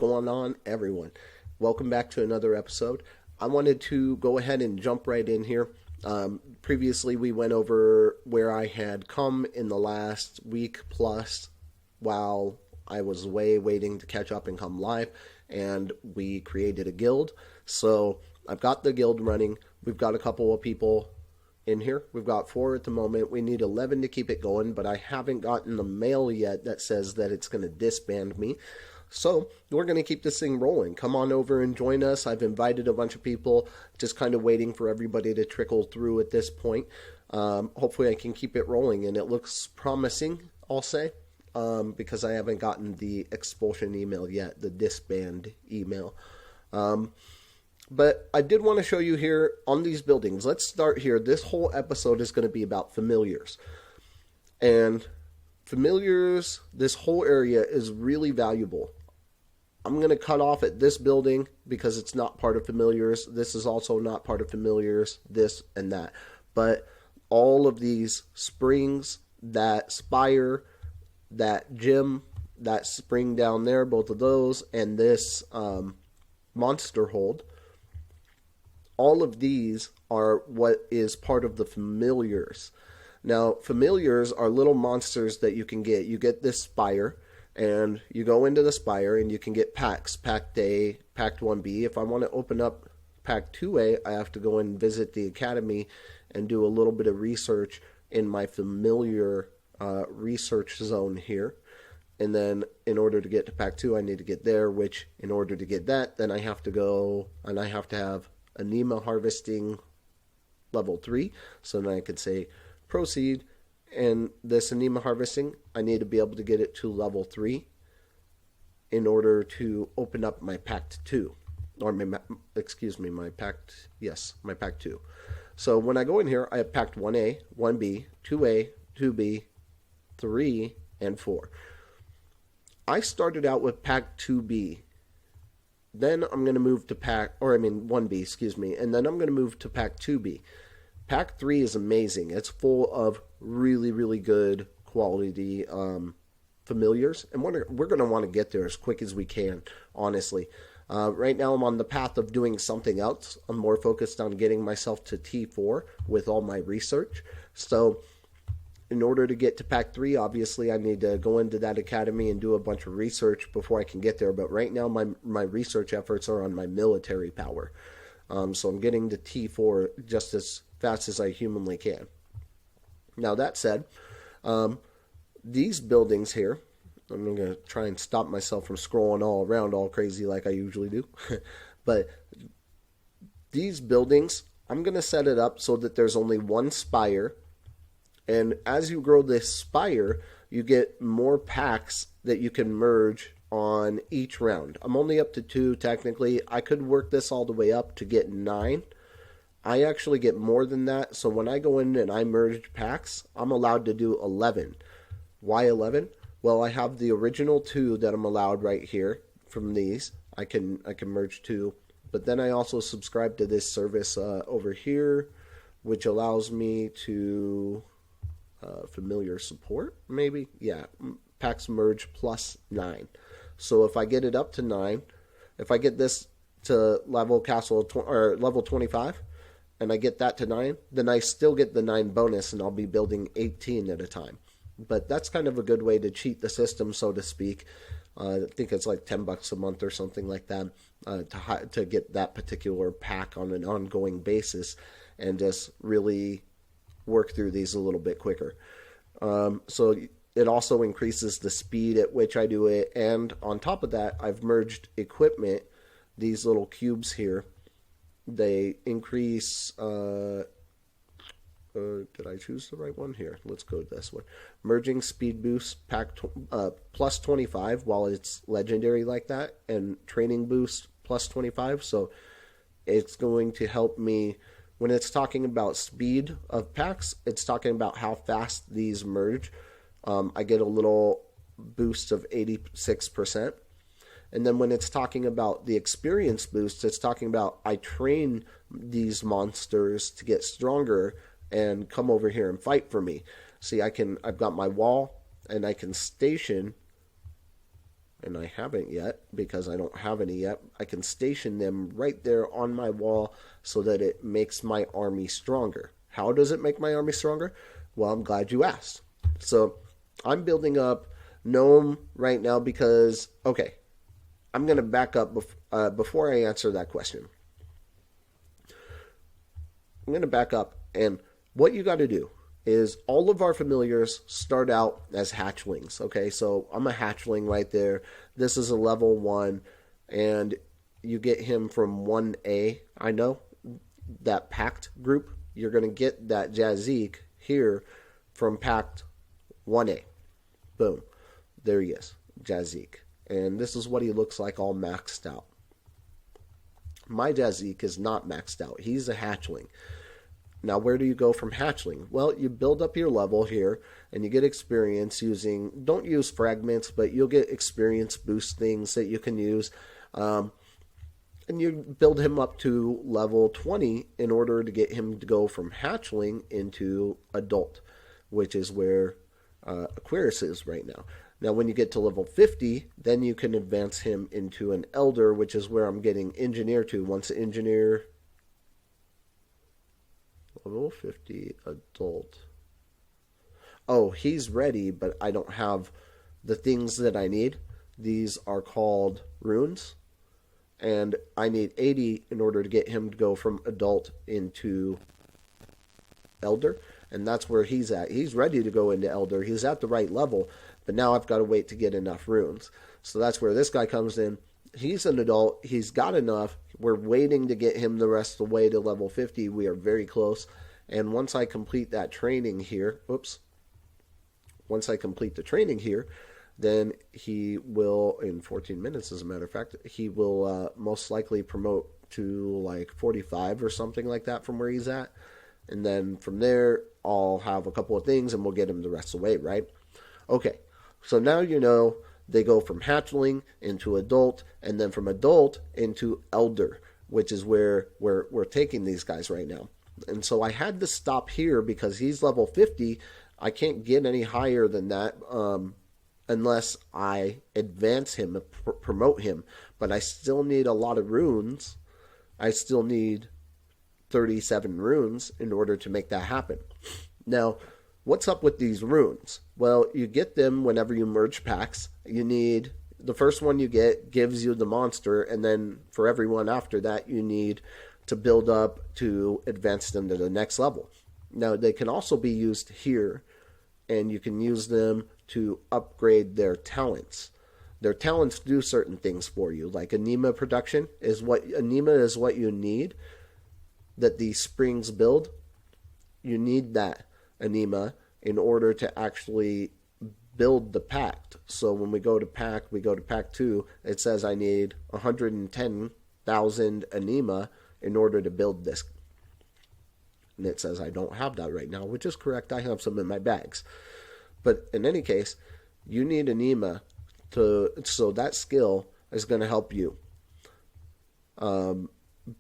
going on, everyone? Welcome back to another episode. I wanted to go ahead and jump right in here. Previously, we went over where I had come in the last week plus while I was away waiting to catch up and come live, and we created a guild. So I've got the guild running. We've got a couple of people in here. We've got 4 at the moment. We need 11 to keep it going, but I haven't gotten the mail yet that says that it's going to disband me. So we're going to keep this thing rolling. Come on over and join us. I've invited a bunch of people, just kind of waiting for everybody to trickle through at this point. Hopefully I can keep it rolling, and it looks promising, I'll say, because I haven't gotten the expulsion email yet, the disband email. But I did want to show you here on these buildings. Let's start here. This whole episode is going to be about familiars. And familiars, this whole area is really valuable. I'm going to cut off at this building because it's not part of familiars. This is also not part of familiars, this and that. But all of these springs, that spire, that gym, that spring down there, both of those, and this monster hold, all of these are what is part of the familiars. Now, familiars are little monsters that you can get. You get this spire, and you go into the spire, and you can get packs. Pack A, Pack 1B. If I want to open up Pack 2A, I have to go and visit the academy and do a little bit of research in my familiar research zone here. And then in order to get to Pack 2, I need to get there, which in order to get that, then I have to go, and I have to have anema harvesting level 3. So then I could say proceed, and this anema harvesting, I need to be able to get it to level 3 in order to open up my Pact 2, or my Pact 2. So when I go in here, I have Pact 1A, 1B, 2A, 2B, 3, and 4. I started out with Pact 2B. Then I'm going to move to 1B, and then I'm going to move to Pact 2B. Pact 3 is amazing. It's full of really, really good quality familiars, and we're going to want to get there as quick as we can, honestly. Right now I'm on the path of doing something else. I'm more focused on getting myself to T4 with all my research. So in order to get to Pact 3, obviously I need to go into that academy and do a bunch of research before I can get there. But right now my research efforts are on my military power. So I'm getting to T4 just as fast as I humanly can. Now that said, these buildings here, I'm going to try and stop myself from scrolling all around all crazy like I usually do. But these buildings, I'm going to set it up so that there's only one spire. And as you grow this spire, you get more packs that you can merge on each round. I'm only up to 2 technically. I could work this all the way up to get 9. I actually get more than that. So when I go in and I merge packs, I'm allowed to do 11. Why 11? Well, I have the original 2 that I'm allowed right here from these. I can merge 2. But then I also subscribe to this service over here, which allows me to familiar support, maybe? Yeah, packs merge plus 9. So if I get it up to 9, if I get this to level 25, and I get that to 9, then I still get the 9 bonus, and I'll be building 18 at a time. But that's kind of a good way to cheat the system, so to speak. I think it's like $10 a month or something like that to get that particular pack on an ongoing basis and just really work through these a little bit quicker. So it also increases the speed at which I do it. And on top of that, I've merged equipment, these little cubes here. They increase, did I choose the right one? Here, let's go to this one. Merging speed boost pack plus 25 while it's legendary like that, and training boost plus 25. So it's going to help me. When it's talking about speed of packs, it's talking about how fast these merge. I get a little boost of 86%. And then when it's talking about the experience boost, it's talking about I train these monsters to get stronger and come over here and fight for me. See, I've got my wall, and I can station and I haven't yet because I don't have any yet, I can station them right there on my wall so that it makes my army stronger. How does it make my army stronger? Well, I'm glad you asked. So I'm building up Gnome right now because, okay, I'm going to back up before I answer that question. I'm going to back up, and what you got to do is all of our familiars start out as hatchlings. Okay, so I'm a hatchling right there. This is a level 1, and you get him from 1A. I know that pact group, you're going to get that Jazik here from pact 1A. Boom. There he is, Jazik. And this is what he looks like all maxed out. My Jazik is not maxed out. He's a hatchling. Now, where do you go from hatchling? Well, you build up your level here, and you get experience using, don't use fragments, but you'll get experience boost things that you can use. And you build him up to level 20 in order to get him to go from hatchling into adult, which is where Aquarist is right now. Now, when you get to level 50, then you can advance him into an elder, which is where I'm getting engineer to. Once engineer... Level 50, adult. Oh, he's ready, but I don't have the things that I need. These are called runes. And I need 80 in order to get him to go from adult into elder. And that's where he's at. He's ready to go into elder. He's at the right level. But now I've got to wait to get enough runes. So that's where this guy comes in. He's an adult. He's got enough. We're waiting to get him the rest of the way to level 50. We are very close. And once I complete that training here, once I complete the training here, then he will, in 14 minutes as a matter of fact, he will most likely promote to like 45 or something like that from where he's at. And then from there, I'll have a couple of things and we'll get him the rest of the way, right? Okay, so now you know they go from hatchling into adult, and then from adult into elder, which is where we're taking these guys right now. And so I had to stop here because he's level 50. I can't get any higher than that unless I advance him and promote him. But I still need a lot of runes. I still need 37 runes in order to make that happen. Now, what's up with these runes? Well, you get them whenever you merge packs. You need, the first one you get gives you the monster, and then for everyone after that, you need to build up to advance them to the next level. Now, they can also be used here, and you can use them to upgrade their talents. Their talents do certain things for you, like anema production is what you need that these springs build. You need that anema in order to actually build the pact. So when we go to pact 2, it says I need 110,000 anema in order to build this. And it says I don't have that right now, which is correct. I have some in my bags. But in any case, you need anema so that skill is going to help you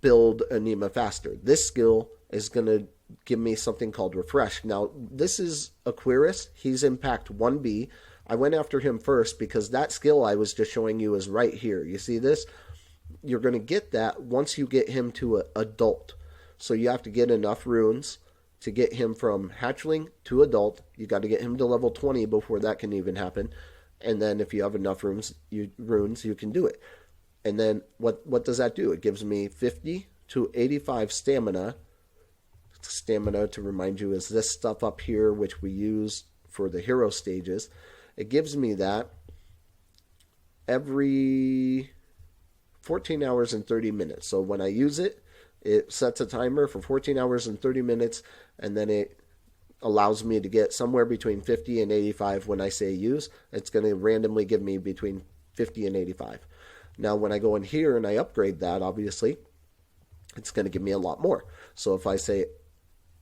build anema faster. This skill is going to give me something called refresh. Now, this is Aquarist. He's in pact 1B. I went after him first because that skill I was just showing you is right here. You see this? You're going to get that once you get him to adult. So you have to get enough runes to get him from hatchling to adult. You got to get him to level 20 before that can even happen. And then if you have enough runes, you can do it. And then what does that do? It gives me 50 to 85 stamina. Stamina, to remind you, is this stuff up here, which we use for the hero stages. It gives me that every 14 hours and 30 minutes. So when I use it, it sets a timer for 14 hours and 30 minutes, and then it allows me to get somewhere between 50 and 85 when I say use. It's going to randomly give me between 50 and 85. Now, when I go in here and I upgrade that, obviously, it's going to give me a lot more. So if I say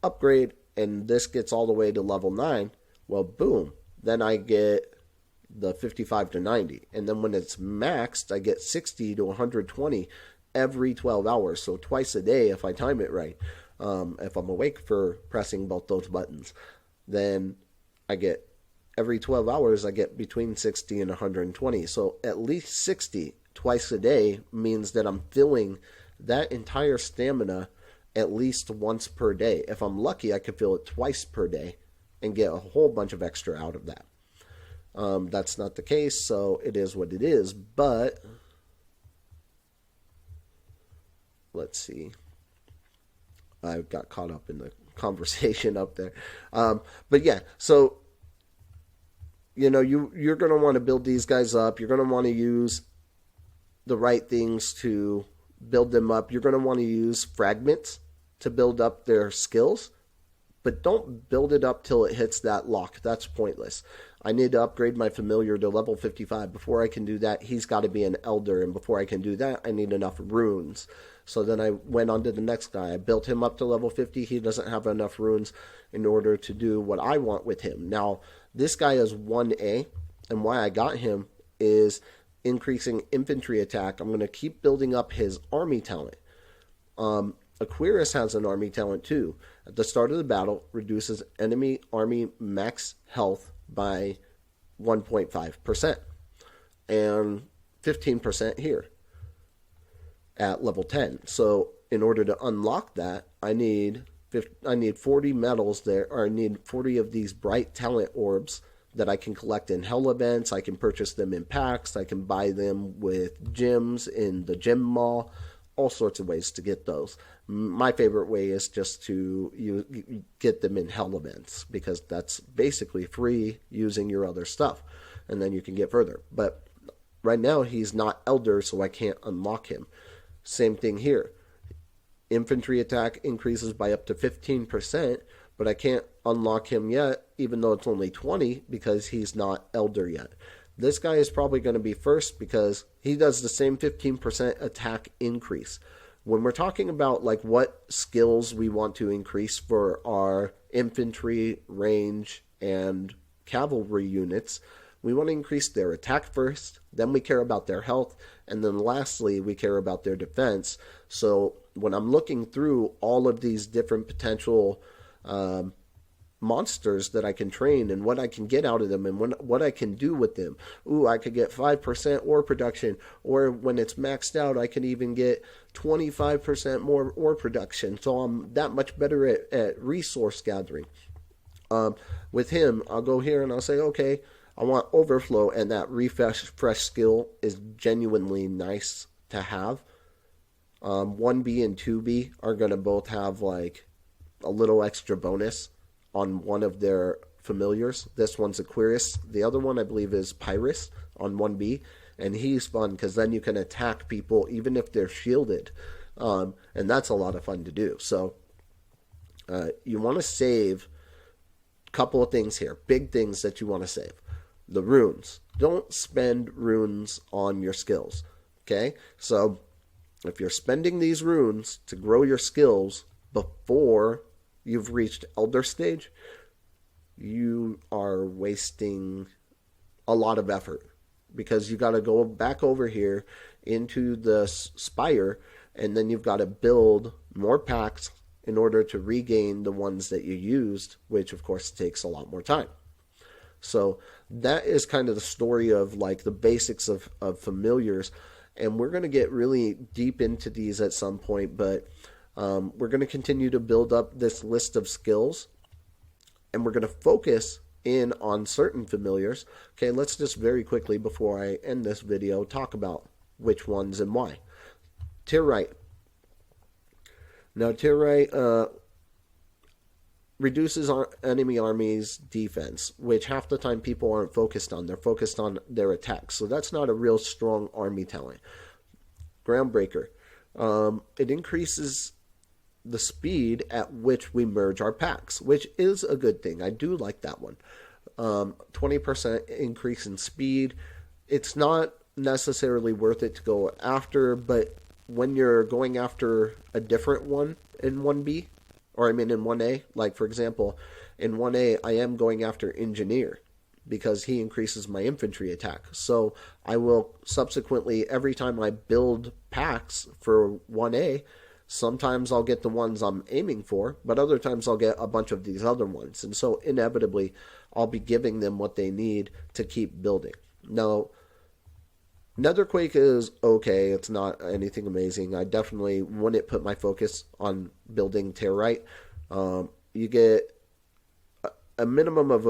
upgrade and this gets all the way to level 9, well, boom, then I get the 55 to 90. And then when it's maxed, I get 60 to 120 every 12 hours. So twice a day if I time it right. If I'm awake for pressing both those buttons, then I get every 12 hours I get between 60 and 120. So at least 60 twice a day means that I'm filling that entire stamina at least once per day. If I'm lucky, I could fill it twice per day and get a whole bunch of extra out of that. That's not the case, so it is what it is. But let's see. I got caught up in the conversation up there. But yeah, so you're going to want to build these guys up. You're going to want to use the right things to build them up. You're going to want to use fragments to build up their skills, but don't build it up till it hits that lock. That's pointless. I need to upgrade my familiar to level 55. Before I can do that, he's got to be an elder, and before I can do that, I need enough runes. So then I went on to the next guy. I built him up to level 50. He doesn't have enough runes in order to do what I want with him. Now, this guy is 1A, and why I got him is increasing infantry attack. I'm going to keep building up his army talent. Aquarist has an army talent too. At the start of the battle, reduces enemy army max health by 1.5% and 15% here at level 10. So in order to unlock that, I need 40 medals there, or I need 40 of these bright talent orbs that I can collect in hell events. I can purchase them in packs. I can buy them with gems in the gem mall. All sorts of ways to get those. My favorite way is just to you get them in hell events, because that's basically free using your other stuff, and then you can get further. But right now he's not elder, so I can't unlock him. Same thing here. Infantry attack increases by up to 15%, but I can't unlock him yet, even though it's only 20, because he's not elder yet. This guy is probably going to be first because he does the same 15% attack increase. When we're talking about like what skills we want to increase for our infantry, range, and cavalry units, we want to increase their attack first, then we care about their health, and then lastly we care about their defense. So when I'm looking through all of these different potential monsters that I can train and what I can get out of them and what I can do with them. Ooh, I could get 5% ore production, or when it's maxed out, I can even get 25% more ore production. So I'm that much better at resource gathering. With him, I'll go here and I'll say, okay, I want overflow, and that refresh skill is genuinely nice to have. 1B and 2B are going to both have like a little extra bonus on one of their familiars. This one's Aquarist. The other one, I believe, is Pyrus on 1B. And he's fun because then you can attack people even if they're shielded. And that's a lot of fun to do. So you want to save a couple of things here. Big things that you want to save. The runes. Don't spend runes on your skills. Okay? So if you're spending these runes to grow your skills before you've reached elder stage, you are wasting a lot of effort, because you got to go back over here into the spire, and then you've got to build more packs in order to regain the ones that you used, which of course takes a lot more time. So that is kind of the story of like the basics of familiars, and we're going to get really deep into these at some point, but we're going to continue to build up this list of skills, and we're going to focus in on certain familiars. Okay, let's just very quickly, before I end this video, talk about which ones and why. Tyrite. Now, Tyrite reduces our enemy army's defense, which half the time people aren't focused on. They're focused on their attacks, so that's not a real strong army talent. Groundbreaker. It increases the speed at which we merge our packs, which is a good thing. I do like that one. 20% increase in speed. It's not necessarily worth it to go after, but when you're going after a different one in 1B, or I mean in 1A, like for example, in 1A, I am going after Engineer because he increases my infantry attack. So I will subsequently, every time I build packs for 1A, Sometimes I'll get the ones I'm aiming for, but other times I'll get a bunch of these other ones. And so inevitably, I'll be giving them what they need to keep building. Now, Netherquake is okay. It's not anything amazing. I definitely wouldn't put my focus on building Terrorite. You get a minimum of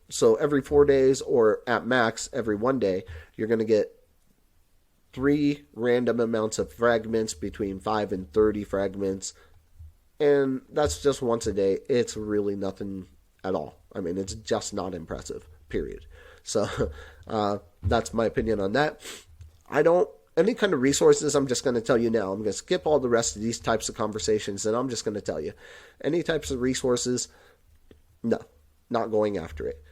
so every 4 days, or at max every 1 day, you're going to get 3 random amounts of fragments, between 5 and 30 fragments, and that's just once a day. It's really nothing at all. I mean, it's just not impressive, period. So that's my opinion on that. Any kind of resources, I'm just going to tell you now. I'm going to skip all the rest of these types of conversations, and I'm just going to tell you. Any types of resources, no, not going after it.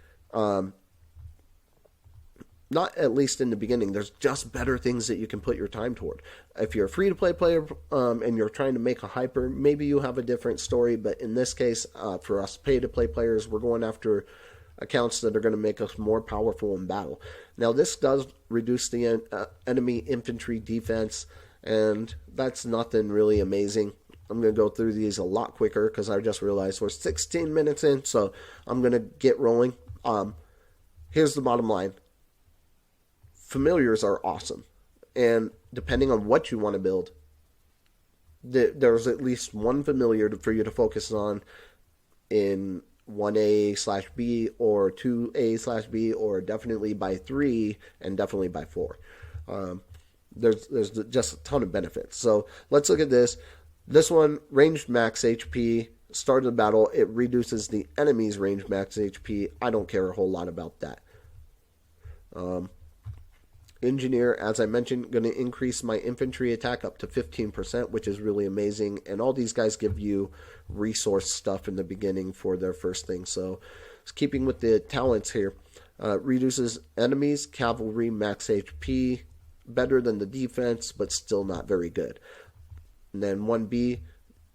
Not at least in the beginning. There's just better things that you can put your time toward. If you're a free-to-play player and you're trying to make a hyper, maybe you have a different story. But in this case, for us pay-to-play players, we're going after accounts that are going to make us more powerful in battle. Now, this does reduce the enemy infantry defense, and that's nothing really amazing. I'm going to go through these a lot quicker because I just realized we're 16 minutes in, so I'm going to get rolling. Here's the bottom line. Familiars are awesome, and depending on what you want to build, there's at least one familiar for you to focus on in 1A/B or 2A/B, or definitely by 3 and definitely by 4. There's just a ton of benefits. So let's look at this. This one, ranged max HP. Start of the battle, it reduces the enemy's range max HP. I don't care a whole lot about that. Engineer, as I mentioned, going to increase my infantry attack up to 15%, which is really amazing. And all these guys give you resource stuff in the beginning for their first thing. So, keeping with the talents here, reduces enemies cavalry max HP, better than the defense, but still not very good. And then 1B,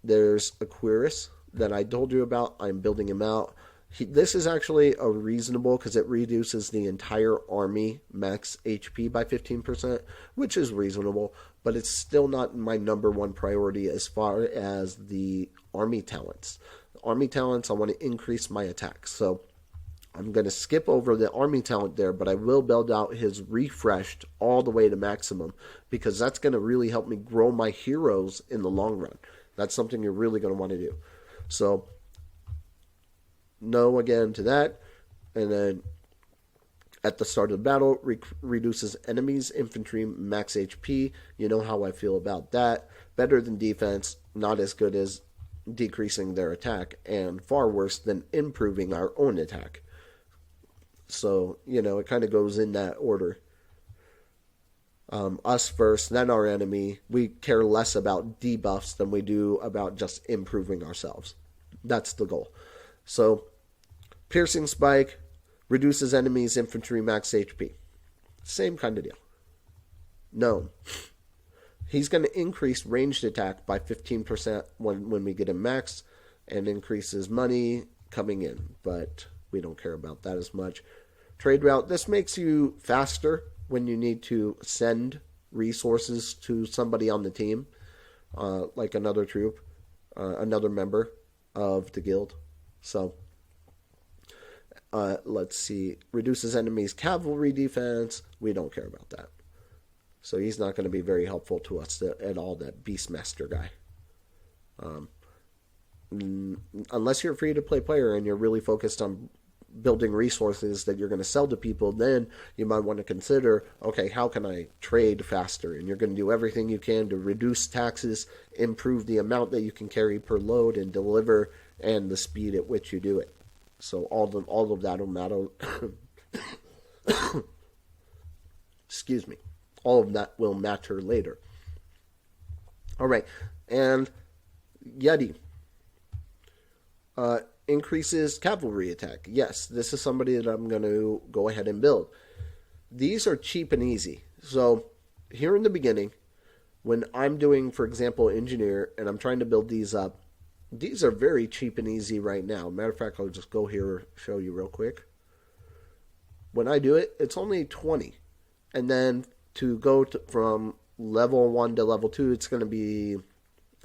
there's Aquarist that I told you about. I'm building him out. This is actually a reasonable, because it reduces the entire army max HP by 15%, which is reasonable, but it's still not my number one priority as far as the army talents. Army talents, I want to increase my attack. So I'm going to skip over the army talent there, but I will build out his refreshed all the way to maximum, because that's going to really help me grow my heroes in the long run. That's something you're really going to want to do. So no again to that. And then at the start of the battle, reduces enemies infantry max HP. You know how I feel about that. Better than defense, not as good as decreasing their attack, and far worse than improving our own attack. So, it kind of goes in that order. Us first, then our enemy. We care less about debuffs than we do about just improving ourselves. That's the goal. So, piercing spike reduces enemies infantry max HP. Same kind of deal. No. He's going to increase ranged attack by 15% when we get him maxed, and increases money coming in, but we don't care about that as much. Trade route, this makes you faster when you need to send resources to somebody on the team, like another troop, another member of the guild. So, let's see. Reduces enemies' cavalry defense. We don't care about that. So he's not going to be very helpful to us at all, that Beastmaster guy. Unless you're a free-to-play player and you're really focused on building resources that you're going to sell to people, then you might want to consider, okay, how can I trade faster? And you're going to do everything you can to reduce taxes, improve the amount that you can carry per load and deliver, and the speed at which you do it. So all of that will matter. Excuse me. All of that will matter later. All right, and Yeti increases cavalry attack. Yes, this is somebody that I'm going to go ahead and build. These are cheap and easy. So here in the beginning, when I'm doing, for example, engineer, and I'm trying to build these up, these are very cheap and easy right now. Matter of fact, I'll just go here, show you real quick. When I do it, it's only 20. And then to go from level 1 to level 2, it's going to be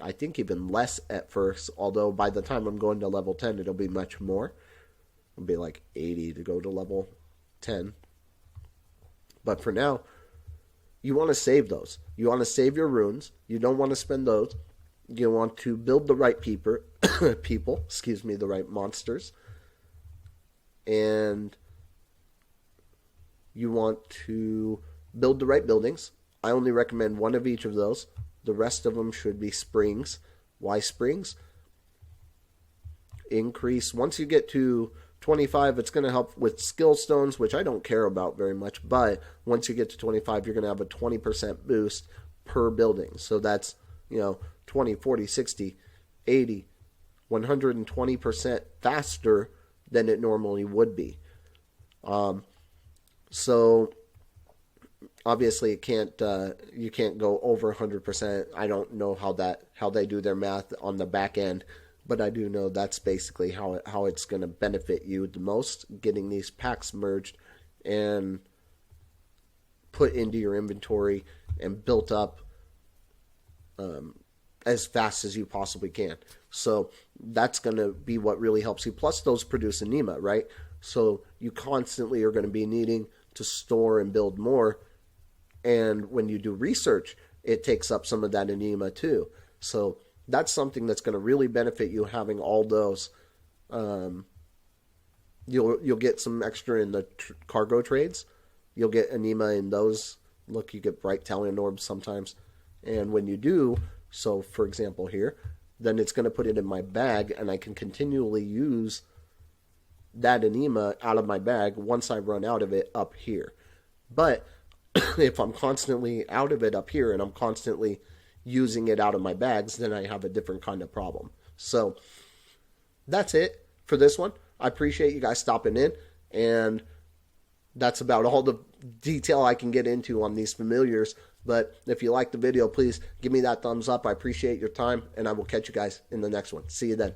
I think even less at first, although by the time I'm going to level 10, it'll be much more. It'll be like 80 to go to level 10. But for now, you want to save those. You want to save your runes. You don't want to spend those. You want to build the right people, the right monsters. And you want to build the right buildings. I only recommend one of each of those. The rest of them should be springs. Why springs? Increase. Once you get to 25, it's going to help with skill stones, which I don't care about very much. But once you get to 25, you're going to have a 20% boost per building. So that's, 20, 40, 60, 80, 120% faster than it normally would be. So obviously it can't you can't go over 100%. I don't know how they do their math on the back end, but I do know that's basically how it's going to benefit you the most, getting these packs merged and put into your inventory and built up as fast as you possibly can. So that's going to be what really helps you. Plus those produce anema, right? So you constantly are going to be needing to store and build more. And when you do research, it takes up some of that anema too. So that's something that's going to really benefit you, having all those. You'll get some extra in the cargo trades. You'll get anema in those. Look, you get bright talion orbs sometimes. And when you do, so for example here, then it's going to put it in my bag, and I can continually use that anema out of my bag once I run out of it up here. But if I'm constantly out of it up here and I'm constantly using it out of my bags, then I have a different kind of problem. So that's it for this one. I appreciate you guys stopping in, and that's about all the detail I can get into on these familiars. But if you like the video, please give me that thumbs up. I appreciate your time, and I will catch you guys in the next one. See you then.